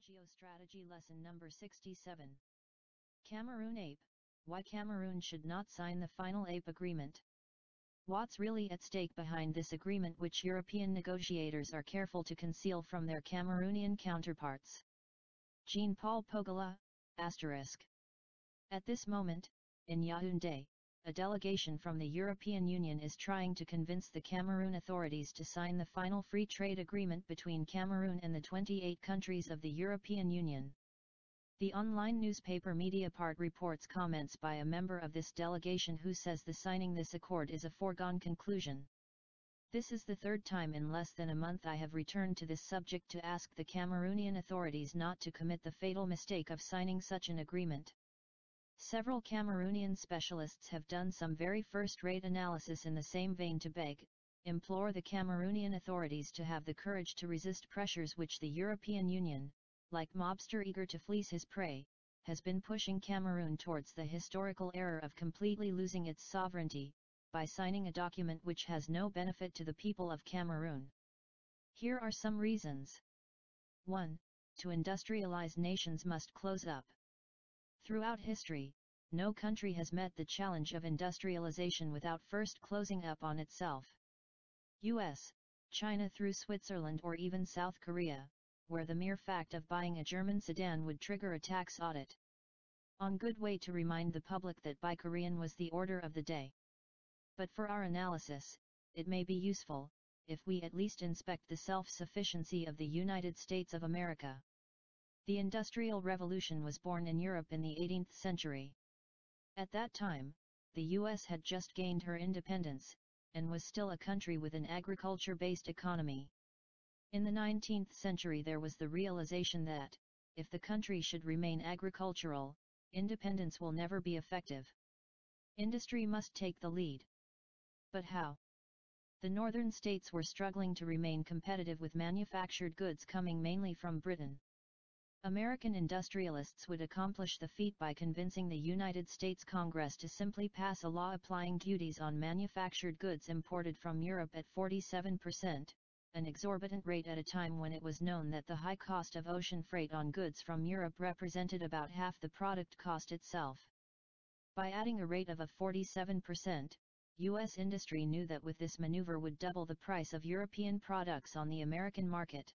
Geostrategy Lesson Number 67. Cameroon APE. Why Cameroon should not sign the final APE agreement. What's really at stake behind this agreement, which European negotiators are careful to conceal from their Cameroonian counterparts? Jean-Paul Pougala, **. At this moment, in Yaoundé, a delegation from the European Union is trying to convince the Cameroon authorities to sign the final free trade agreement between Cameroon and the 28 countries of the European Union. The online newspaper Mediapart reports comments by a member of this delegation who says the signing this accord is a foregone conclusion. This is the third time in less than a month I have returned to this subject to ask the Cameroonian authorities not to commit the fatal mistake of signing such an agreement. Several Cameroonian specialists have done some very first-rate analysis in the same vein to beg, implore the Cameroonian authorities to have the courage to resist pressures which the European Union, like mobster eager to fleece his prey, has been pushing Cameroon towards the historical error of completely losing its sovereignty, by signing a document which has no benefit to the people of Cameroon. Here are some reasons. 1. To industrialize nations must close up. Throughout history, no country has met the challenge of industrialization without first closing up on itself. US, China through Switzerland or even South Korea, where the mere fact of buying a German sedan would trigger a tax audit. On good way to remind the public that buy Korean was the order of the day. But for our analysis, it may be useful, if we at least inspect the self-sufficiency of the United States of America. The Industrial Revolution was born in Europe in the 18th century. At that time, the US had just gained her independence, and was still a country with an agriculture-based economy. In the 19th century there was the realization that, if the country should remain agricultural, independence will never be effective. Industry must take the lead. But how? The northern states were struggling to remain competitive with manufactured goods coming mainly from Britain. American industrialists would accomplish the feat by convincing the United States Congress to simply pass a law applying duties on manufactured goods imported from Europe at 47%, an exorbitant rate at a time when it was known that the high cost of ocean freight on goods from Europe represented about half the product cost itself. By adding a rate of 47%, U.S. industry knew that with this maneuver would double the price of European products on the American market.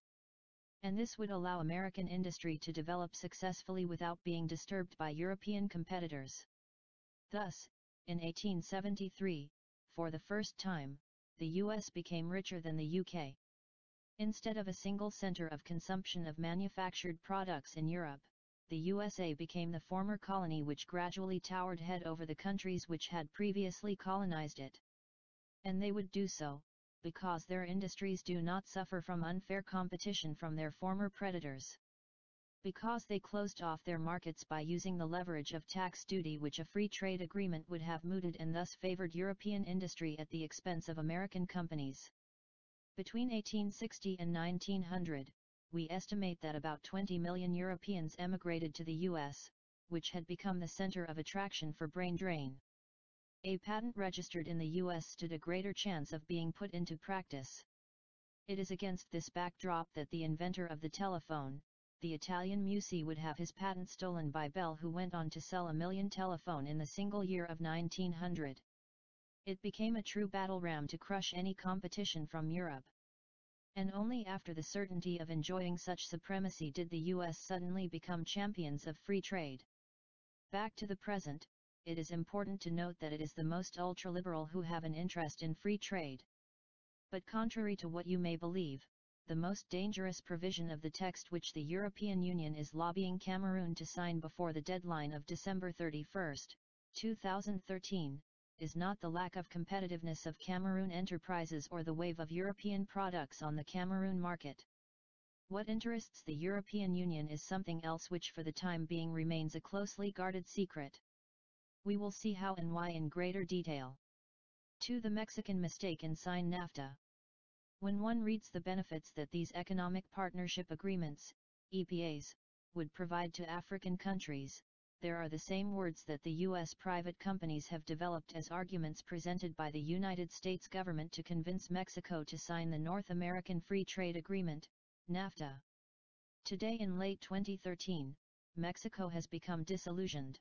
And this would allow American industry to develop successfully without being disturbed by European competitors. Thus, in 1873, for the first time, the US became richer than the UK. Instead of a single center of consumption of manufactured products in Europe, the USA became the former colony which gradually towered head over the countries which had previously colonized it. And they would do so, because their industries do not suffer from unfair competition from their former predators. Because they closed off their markets by using the leverage of tax duty which a free trade agreement would have mooted, and thus favored European industry at the expense of American companies. Between 1860 and 1900, we estimate that about 20 million Europeans emigrated to the US, which had become the center of attraction for brain drain. A patent registered in the US stood a greater chance of being put into practice. It is against this backdrop that the inventor of the telephone, the Italian Musi, would have his patent stolen by Bell, who went on to sell 1 million telephone in the single year of 1900. It became a true battle ram to crush any competition from Europe. And only after the certainty of enjoying such supremacy did the US suddenly become champions of free trade. Back to the present, it is important to note that it is the most ultraliberal who have an interest in free trade. But contrary to what you may believe, the most dangerous provision of the text which the European Union is lobbying Cameroon to sign before the deadline of December 31, 2013, is not the lack of competitiveness of Cameroon enterprises or the wave of European products on the Cameroon market. What interests the European Union is something else which for the time being remains a closely guarded secret. We will see how and why in greater detail. 2. The Mexican mistake in sign NAFTA. When one reads the benefits that these economic partnership agreements, EPAs, would provide to African countries, there are the same words that the U.S. private companies have developed as arguments presented by the United States government to convince Mexico to sign the North American Free Trade Agreement, NAFTA. Today in late 2013, Mexico has become disillusioned.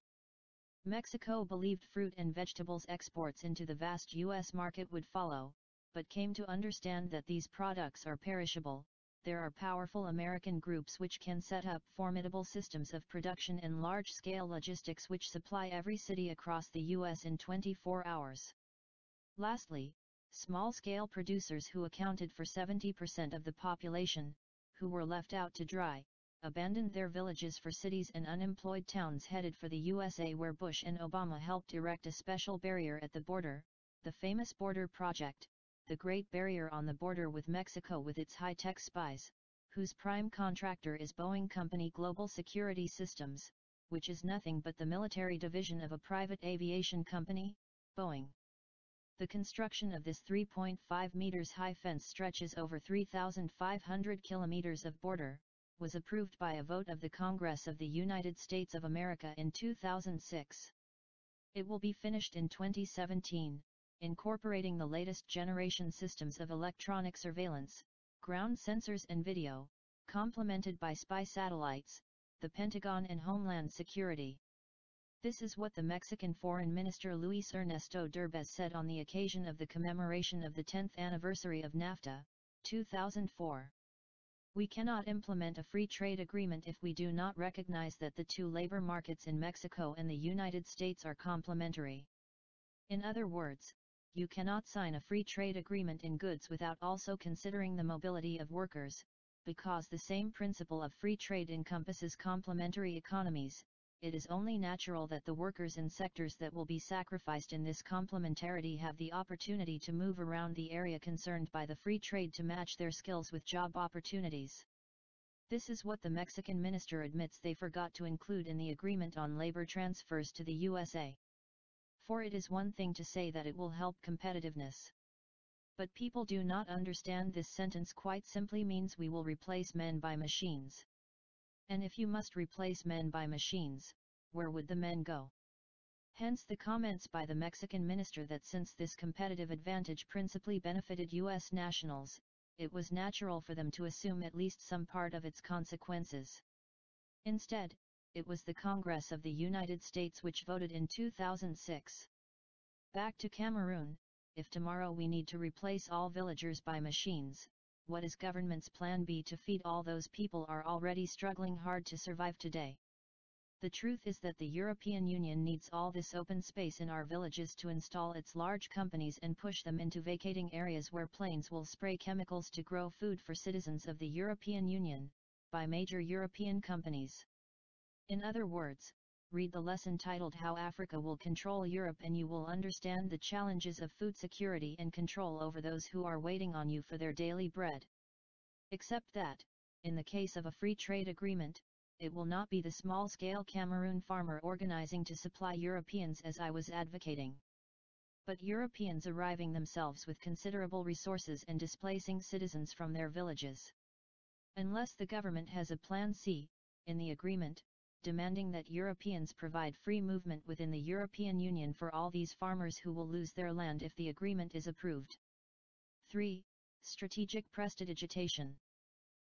Mexico believed fruit and vegetables exports into the vast U.S. market would follow, but came to understand that these products are perishable. There are powerful American groups which can set up formidable systems of production and large-scale logistics which supply every city across the U.S. in 24 hours. Lastly, small-scale producers who accounted for 70% of the population, who were left out to dry, abandoned their villages for cities and unemployed towns headed for the USA, where Bush and Obama helped erect a special barrier at the border, the famous Border Project, the Great Barrier on the border with Mexico with its high-tech spies, whose prime contractor is Boeing Company Global Security Systems, which is nothing but the military division of a private aviation company, Boeing. The construction of this 3.5 meters high fence stretches over 3,500 kilometers of border, was approved by a vote of the Congress of the United States of America in 2006. It will be finished in 2017, incorporating the latest generation systems of electronic surveillance, ground sensors and video, complemented by spy satellites, the Pentagon and Homeland Security. This is what the Mexican Foreign Minister Luis Ernesto Derbez said on the occasion of the commemoration of the 10th anniversary of NAFTA, 2004. We cannot implement a free trade agreement if we do not recognize that the two labor markets in Mexico and the United States are complementary. In other words, you cannot sign a free trade agreement in goods without also considering the mobility of workers, because the same principle of free trade encompasses complementary economies. It is only natural that the workers in sectors that will be sacrificed in this complementarity have the opportunity to move around the area concerned by the free trade to match their skills with job opportunities. This is what the Mexican minister admits they forgot to include in the agreement on labor transfers to the USA. For it is one thing to say that it will help competitiveness. But people do not understand this sentence quite simply means we will replace men by machines. And if you must replace men by machines, where would the men go? Hence the comments by the Mexican minister that since this competitive advantage principally benefited U.S. nationals, it was natural for them to assume at least some part of its consequences. Instead, it was the Congress of the United States which voted in 2006. Back to Cameroon, if tomorrow we need to replace all villagers by machines, what is government's plan B to feed all those people are already struggling hard to survive today? The truth is that the European Union needs all this open space in our villages to install its large companies and push them into vacating areas where planes will spray chemicals to grow food for citizens of the European Union, by major European companies. In other words, read the lesson titled How Africa Will Control Europe and you will understand the challenges of food security and control over those who are waiting on you for their daily bread. Except that, in the case of a free trade agreement, it will not be the small-scale Cameroon farmer organizing to supply Europeans as I was advocating, but Europeans arriving themselves with considerable resources and displacing citizens from their villages. Unless the government has a plan C, in the agreement, demanding that Europeans provide free movement within the European Union for all these farmers who will lose their land if the agreement is approved. 3. Strategic prestidigitation.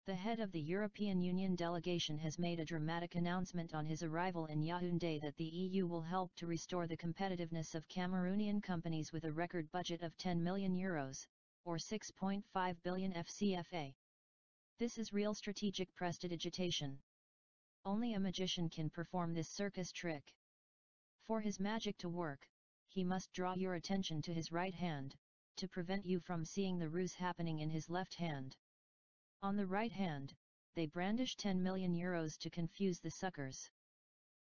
The head of the European Union delegation has made a dramatic announcement on his arrival in Yaoundé that the EU will help to restore the competitiveness of Cameroonian companies with a record budget of €10 million, or 6.5 billion FCFA. This is real strategic prestidigitation. Only a magician can perform this circus trick. For his magic to work, he must draw your attention to his right hand, to prevent you from seeing the ruse happening in his left hand. On the right hand, they brandish €10 million to confuse the suckers.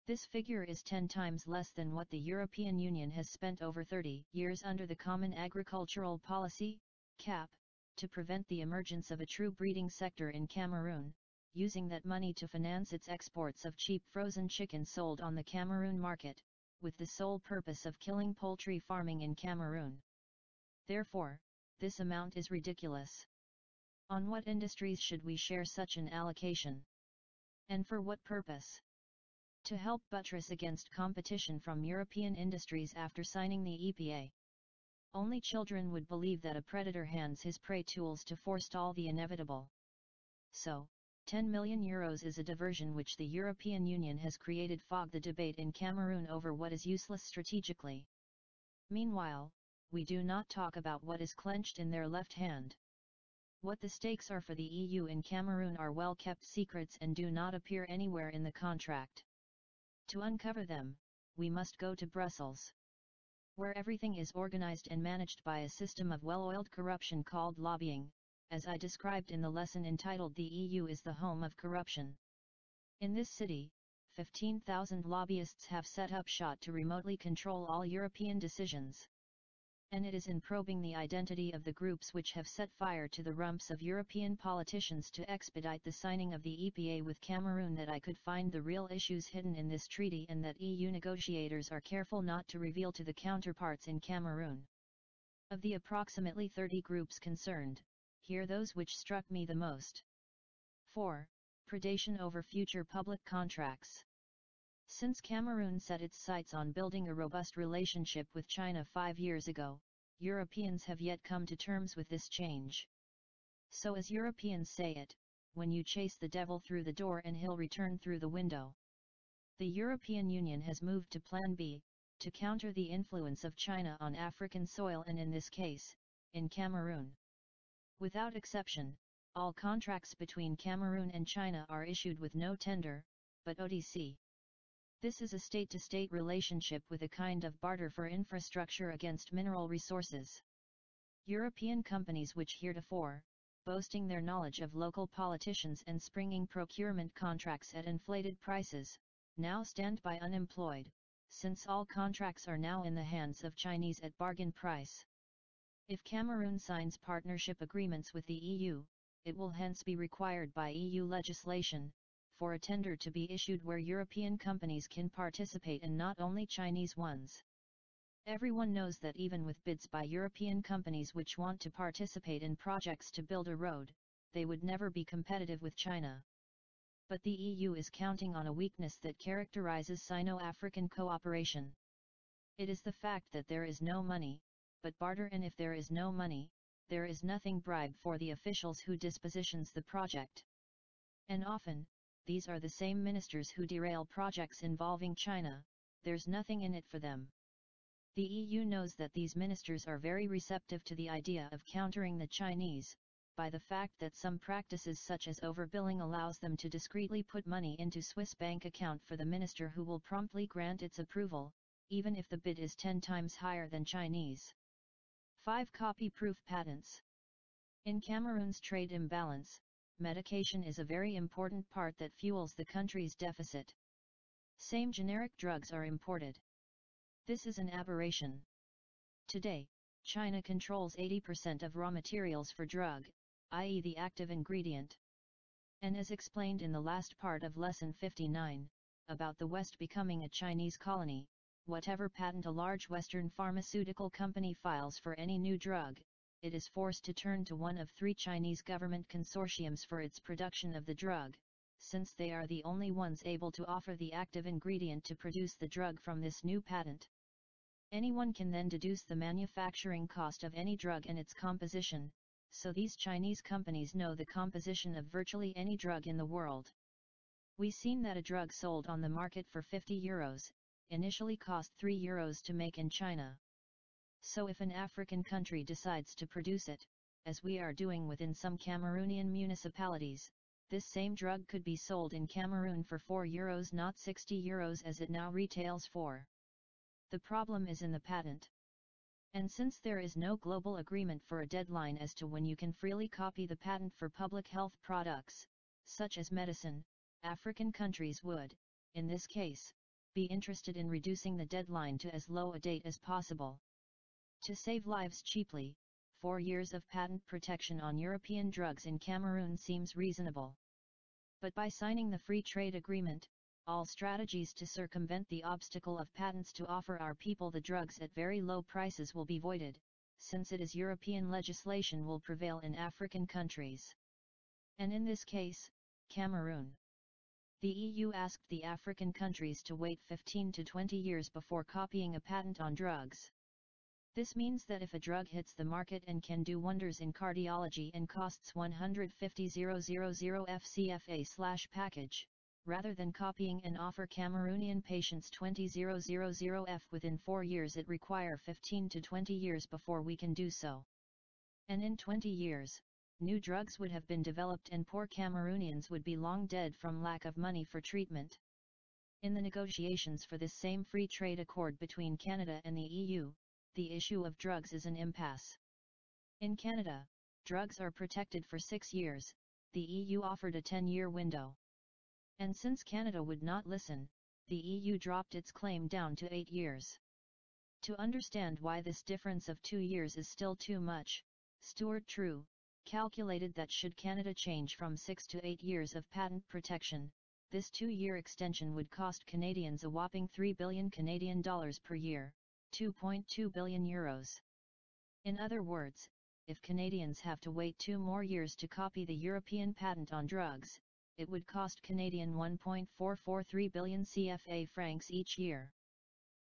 This figure is 10 times less than what the European Union has spent over 30 years under the Common Agricultural Policy, CAP, to prevent the emergence of a true breeding sector in Cameroon, using that money to finance its exports of cheap frozen chicken sold on the Cameroon market, with the sole purpose of killing poultry farming in Cameroon. Therefore, this amount is ridiculous. On what industries should we share such an allocation? And for what purpose? To help buttress against competition from European industries after signing the EPA. Only children would believe that a predator hands his prey tools to forestall the inevitable. So, €10 million is a diversion which the European Union has created fog the debate in Cameroon over what is useless strategically. Meanwhile, we do not talk about what is clenched in their left hand. What the stakes are for the EU in Cameroon are well-kept secrets and do not appear anywhere in the contract. To uncover them, we must go to Brussels, where everything is organized and managed by a system of well-oiled corruption called lobbying, as I described in the lesson entitled "The EU is the Home of Corruption." In this city, 15,000 lobbyists have set up shop to remotely control all European decisions. And it is in probing the identity of the groups which have set fire to the rumps of European politicians to expedite the signing of the EPA with Cameroon that I could find the real issues hidden in this treaty and that EU negotiators are careful not to reveal to the counterparts in Cameroon. Of the approximately 30 groups concerned, here those which struck me the most. 4. Predation over future public contracts. Since Cameroon set its sights on building a robust relationship with China 5 years ago, Europeans have yet come to terms with this change. So as Europeans say it, when you chase the devil through the door and he'll return through the window. The European Union has moved to Plan B, to counter the influence of China on African soil and in this case, in Cameroon. Without exception, all contracts between Cameroon and China are issued with no tender, but OTC. This is a state-to-state relationship with a kind of barter for infrastructure against mineral resources. European companies which heretofore, boasting their knowledge of local politicians and springing procurement contracts at inflated prices, now stand by unemployed, since all contracts are now in the hands of Chinese at bargain price. If Cameroon signs partnership agreements with the EU, it will hence be required by EU legislation, for a tender to be issued where European companies can participate and not only Chinese ones. Everyone knows that even with bids by European companies which want to participate in projects to build a road, they would never be competitive with China. But the EU is counting on a weakness that characterizes Sino-African cooperation. It is the fact that there is no money, but barter, and if there is no money, there is nothing bribe for the officials who dispositions the project. And often, these are the same ministers who derail projects involving China, there's nothing in it for them. The EU knows that these ministers are very receptive to the idea of countering the Chinese, by the fact that some practices such as overbilling allows them to discreetly put money into Swiss bank account for the minister who will promptly grant its approval, even if the bid is 10 times higher than Chinese. 5. Copy-proof patents. In Cameroon's trade imbalance, medication is a very important part that fuels the country's deficit. Same generic drugs are imported. This is an aberration. Today, China controls 80% of raw materials for drug, i.e. the active ingredient. And as explained in the last part of Lesson 59, about the West becoming a Chinese colony, whatever patent a large Western pharmaceutical company files for any new drug, it is forced to turn to one of 3 Chinese government consortiums for its production of the drug, since they are the only ones able to offer the active ingredient to produce the drug from this new patent. Anyone can then deduce the manufacturing cost of any drug and its composition, so these Chinese companies know the composition of virtually any drug in the world. We've seen that a drug sold on the market for €50 initially cost €3 to make in China. So if an African country decides to produce it, as we are doing within some Cameroonian municipalities, this same drug could be sold in Cameroon for €4, not €60 as it now retails for. The problem is in the patent. And since there is no global agreement for a deadline as to when you can freely copy the patent for public health products, such as medicine, African countries would, in this case, be interested in reducing the deadline to as low a date as possible. To save lives cheaply, 4 years of patent protection on European drugs in Cameroon seems reasonable. But by signing the free trade agreement, all strategies to circumvent the obstacle of patents to offer our people the drugs at very low prices will be voided, since it is European legislation will prevail in African countries. And in this case, Cameroon. The EU asked the African countries to wait 15 to 20 years before copying a patent on drugs. This means that if a drug hits the market and can do wonders in cardiology and costs 150,000 FCFA/package, rather than copying and offer Cameroonian patients 20,000 F within 4 years, it require 15 to 20 years before we can do so. And in 20 years, new drugs would have been developed and poor Cameroonians would be long dead from lack of money for treatment. In the negotiations for this same free trade accord between Canada and the EU, the issue of drugs is an impasse. In Canada, drugs are protected for 6 years, the EU offered a 10-year window. And since Canada would not listen, the EU dropped its claim down to 8 years. To understand why this difference of 2 years is still too much, Stuart True calculated that should Canada change from 6 to 8 years of patent protection, this 2-year extension would cost Canadians a whopping 3 billion Canadian dollars per year, 2.2 billion euros. In other words, if Canadians have to wait 2 more years to copy the European patent on drugs, it would cost Canadian 1.443 billion CFA francs each year.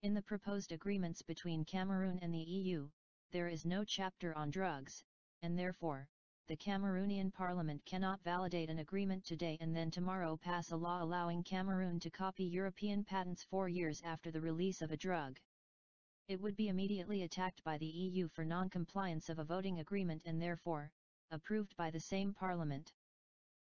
In the proposed agreements between Cameroon and the EU, there is no chapter on drugs, and therefore, the Cameroonian Parliament cannot validate an agreement today and then tomorrow pass a law allowing Cameroon to copy European patents 4 years after the release of a drug. It would be immediately attacked by the EU for non-compliance of a voting agreement and therefore, approved by the same Parliament.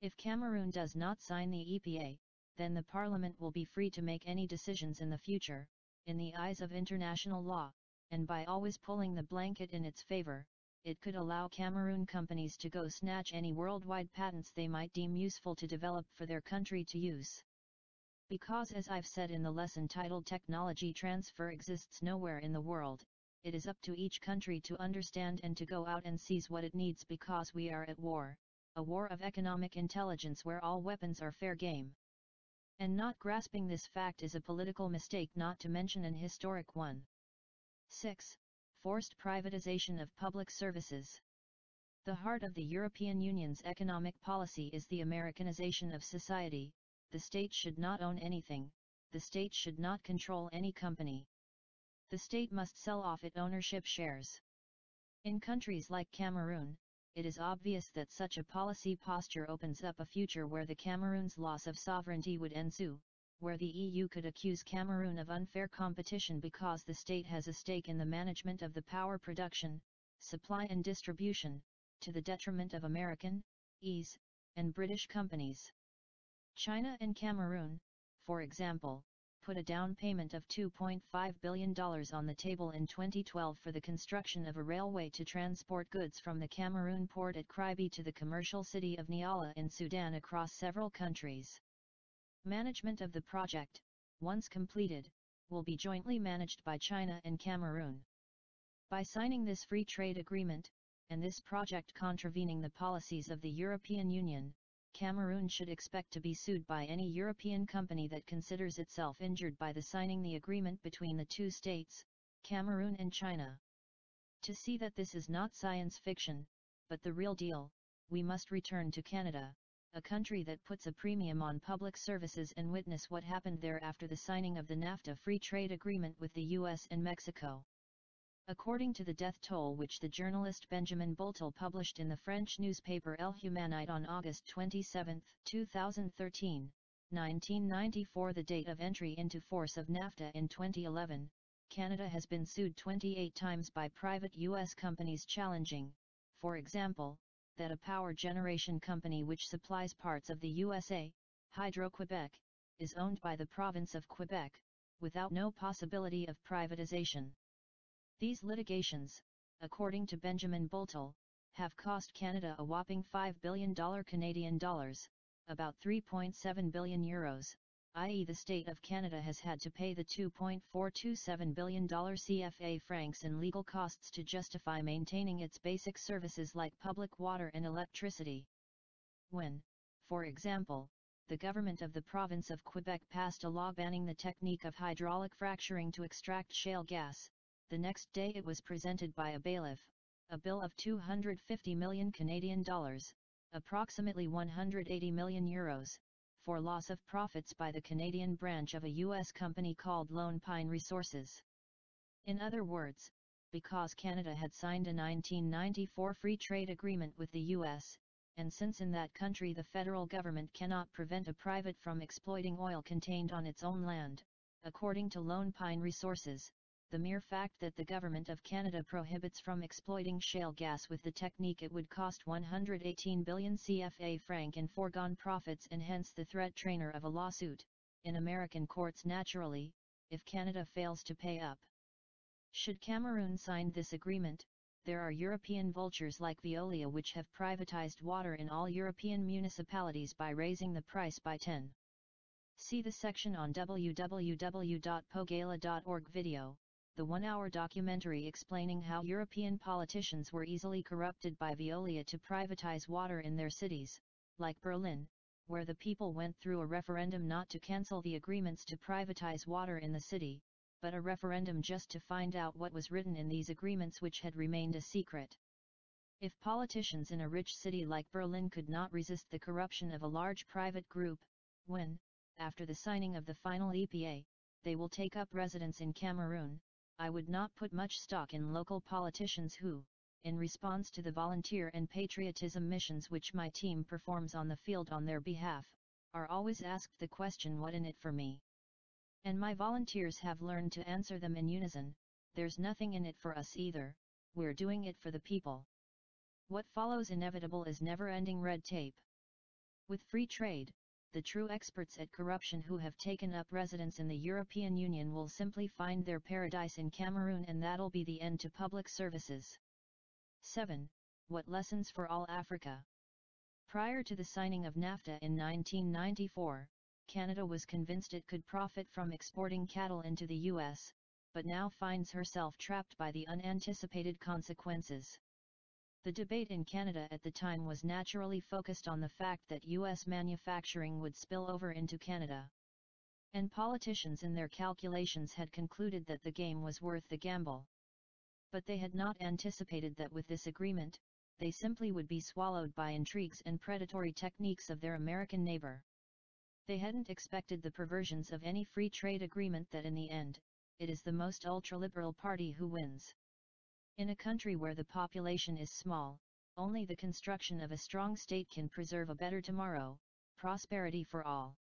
If Cameroon does not sign the EPA, then the Parliament will be free to make any decisions in the future, in the eyes of international law, and by always pulling the blanket in its favor, it could allow Cameroon companies to go snatch any worldwide patents they might deem useful to develop for their country to use. Because as I've said in the lesson titled Technology Transfer exists nowhere in the world, it is up to each country to understand and to go out and seize what it needs because we are at war, a war of economic intelligence where all weapons are fair game. And not grasping this fact is a political mistake, not to mention an historic one. 6. Forced privatization of public services. The heart of the European Union's economic policy is the Americanization of society. The state should not own anything, the state should not control any company. The state must sell off its ownership shares. In countries like Cameroon, it is obvious that such a policy posture opens up a future where the Cameroon's loss of sovereignty would ensue, where the EU could accuse Cameroon of unfair competition because the state has a stake in the management of the power production, supply and distribution, to the detriment of American, ES, and British companies. China and Cameroon, for example, put a down payment of $2.5 billion on the table in 2012 for the construction of a railway to transport goods from the Cameroon port at Kribi to the commercial city of Niala in Sudan across several countries. Management of the project, once completed, will be jointly managed by China and Cameroon. By signing this free trade agreement, and this project contravening the policies of the European Union, Cameroon should expect to be sued by any European company that considers itself injured by the signing the agreement between the two states, Cameroon and China. To see that this is not science fiction, but the real deal, we must return to Canada, a country that puts a premium on public services, and witness what happened there after the signing of the NAFTA free trade agreement with the US and Mexico. According to the death toll which the journalist Benjamin Boltel published in the French newspaper El Humanite on August 27, 2013, 1994, the date of entry into force of NAFTA in 2011, Canada has been sued 28 times by private US companies challenging, for example, that a power generation company which supplies parts of the USA, Hydro-Quebec, is owned by the province of Quebec, without no possibility of privatization. These litigations, according to Benjamin Boltel, have cost Canada a whopping $5 billion Canadian dollars, about 3.7 billion euros, i.e. the state of Canada has had to pay the $2.427 billion CFA francs in legal costs to justify maintaining its basic services like public water and electricity. When, for example, the government of the province of Quebec passed a law banning the technique of hydraulic fracturing to extract shale gas, the next day it was presented by a bailiff, a bill of 250 million Canadian dollars, approximately 180 million euros, for loss of profits by the Canadian branch of a U.S. company called Lone Pine Resources. In other words, because Canada had signed a 1994 free trade agreement with the US, and since in that country the federal government cannot prevent a private from exploiting oil contained on its own land, according to Lone Pine Resources, the mere fact that the government of Canada prohibits from exploiting shale gas with the technique it would cost 118 billion CFA franc in foregone profits and hence the threat trainer of a lawsuit, in American courts naturally, if Canada fails to pay up. Should Cameroon sign this agreement, there are European vultures like Veolia which have privatized water in all European municipalities by raising the price by 10. See the section on www.pougala.org video, the one-hour documentary explaining how European politicians were easily corrupted by Veolia to privatize water in their cities, like Berlin, where the people went through a referendum not to cancel the agreements to privatize water in the city, but a referendum just to find out what was written in these agreements which had remained a secret. If politicians in a rich city like Berlin could not resist the corruption of a large private group, when, after the signing of the final APE, they will take up residence in Cameroon, I would not put much stock in local politicians who, in response to the volunteer and patriotism missions which my team performs on the field on their behalf, are always asked the question, what in it for me? And my volunteers have learned to answer them in unison, there's nothing in it for us either, we're doing it for the people. What follows inevitable is never-ending red tape. With free trade, the true experts at corruption who have taken up residence in the European Union will simply find their paradise in Cameroon, and that'll be the end to public services. 7. What lessons for all Africa? Prior to the signing of NAFTA in 1994, Canada was convinced it could profit from exporting cattle into the US, but now finds herself trapped by the unanticipated consequences. The debate in Canada at the time was naturally focused on the fact that US manufacturing would spill over into Canada. And politicians in their calculations had concluded that the game was worth the gamble. But they had not anticipated that with this agreement, they simply would be swallowed by intrigues and predatory techniques of their American neighbor. They hadn't expected the perversions of any free trade agreement that in the end, it is the most ultra-liberal party who wins. In a country where the population is small, only the construction of a strong state can preserve a better tomorrow, prosperity for all.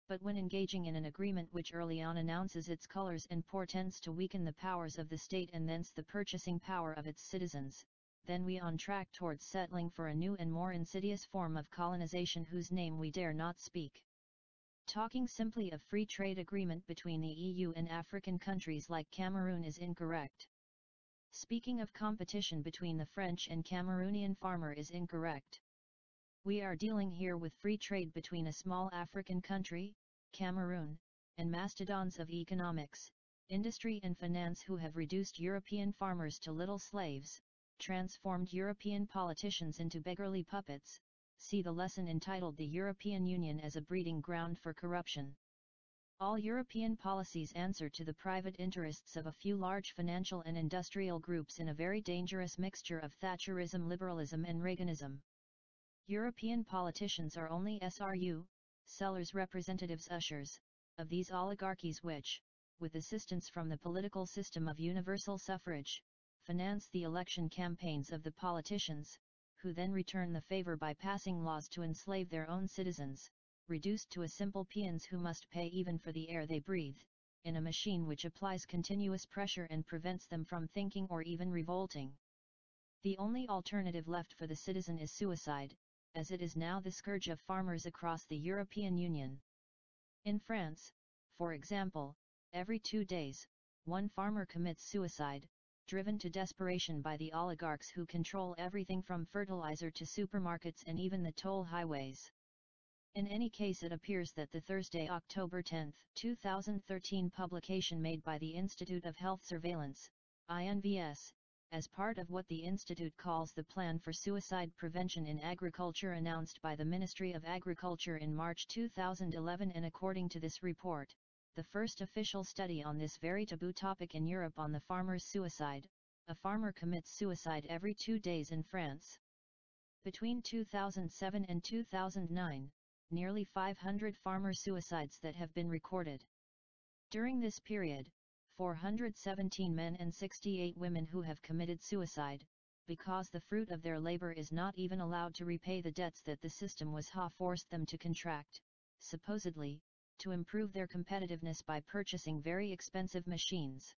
But when engaging in an agreement which early on announces its colors and portends to weaken the powers of the state and thence the purchasing power of its citizens, then we on track towards settling for a new and more insidious form of colonization whose name we dare not speak. Talking simply of free trade agreement between the EU and African countries like Cameroon is incorrect. Speaking of competition between the French and Cameroonian farmer is incorrect. We are dealing here with free trade between a small African country, Cameroon, and mastodons of economics, industry and finance who have reduced European farmers to little slaves, transformed European politicians into beggarly puppets. See the lesson entitled The European Union as a Breeding Ground for Corruption. All European policies answer to the private interests of a few large financial and industrial groups in a very dangerous mixture of Thatcherism, liberalism and Reaganism. European politicians are only SRU, sellers, representatives, ushers, of these oligarchies which, with assistance from the political system of universal suffrage, finance the election campaigns of the politicians, who then return the favor by passing laws to enslave their own citizens, reduced to a simple peons who must pay even for the air they breathe, in a machine which applies continuous pressure and prevents them from thinking or even revolting. The only alternative left for the citizen is suicide, as it is now the scourge of farmers across the European Union. In France, for example, every 2 days, one farmer commits suicide, driven to desperation by the oligarchs who control everything from fertilizer to supermarkets and even the toll highways. In any case, it appears that the Thursday, October 10, 2013 publication made by the Institute of Health Surveillance, INVS, as part of what the Institute calls the Plan for Suicide Prevention in Agriculture announced by the Ministry of Agriculture in March 2011, and according to this report, the first official study on this very taboo topic in Europe on the farmer's suicide, a farmer commits suicide every 2 days in France. Between 2007 and 2009, nearly 500 farmer suicides that have been recorded. During this period, 417 men and 68 women who have committed suicide, because the fruit of their labor is not even allowed to repay the debts that the system was forced them to contract, supposedly, to improve their competitiveness by purchasing very expensive machines.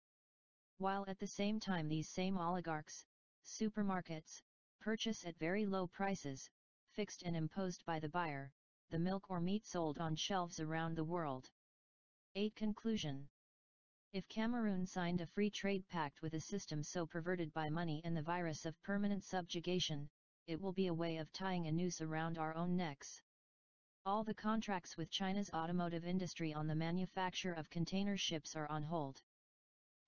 While at the same time these same oligarchs, supermarkets, purchase at very low prices, fixed and imposed by the buyer, the milk or meat sold on shelves around the world. 8. Conclusion. If Cameroon signed a free trade pact with a system so perverted by money and the virus of permanent subjugation, it will be a way of tying a noose around our own necks. All the contracts with China's automotive industry on the manufacture of container ships are on hold.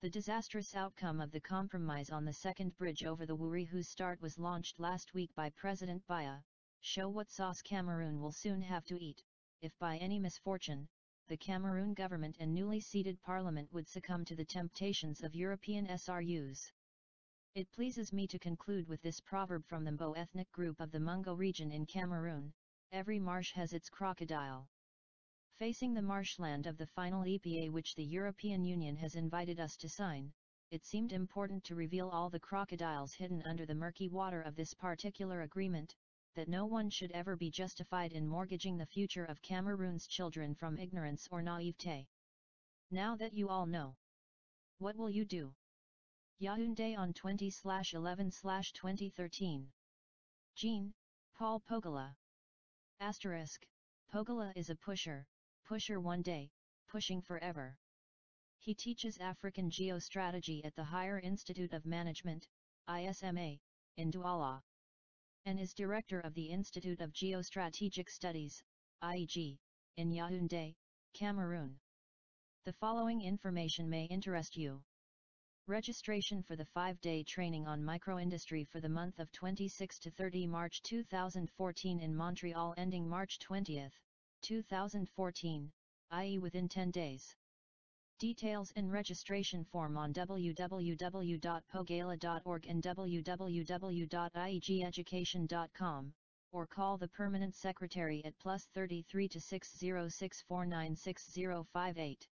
The disastrous outcome of the compromise on the second bridge over the Wouri, whose start was launched last week by President Biya, show what sauce Cameroon will soon have to eat, if by any misfortune, the Cameroon government and newly seated parliament would succumb to the temptations of European SRUs. It pleases me to conclude with this proverb from the Mbo ethnic group of the Mungo region in Cameroon: every marsh has its crocodile. Facing the marshland of the final APE which the European Union has invited us to sign, it seemed important to reveal all the crocodiles hidden under the murky water of this particular agreement, that no one should ever be justified in mortgaging the future of Cameroon's children from ignorance or naivete. Now that you all know, what will you do? Yaoundé on 20/11/2013. Jean-Paul Pougala. Pougala is a pusher one day, pushing forever. He teaches African geostrategy at the Higher Institute of Management, ISMA, in Douala, and is director of the Institute of Geostrategic Studies, IEG, in Yaoundé, Cameroon. The following information may interest you. Registration for the 5-day training on microindustry for the month of 26 to 30 March 2014 in Montreal ending March 20, 2014, i.e. within 10 days. Details and registration form on www.pougala.org and www.iegeducation.com, or call the Permanent Secretary at +33 to 606 496 058.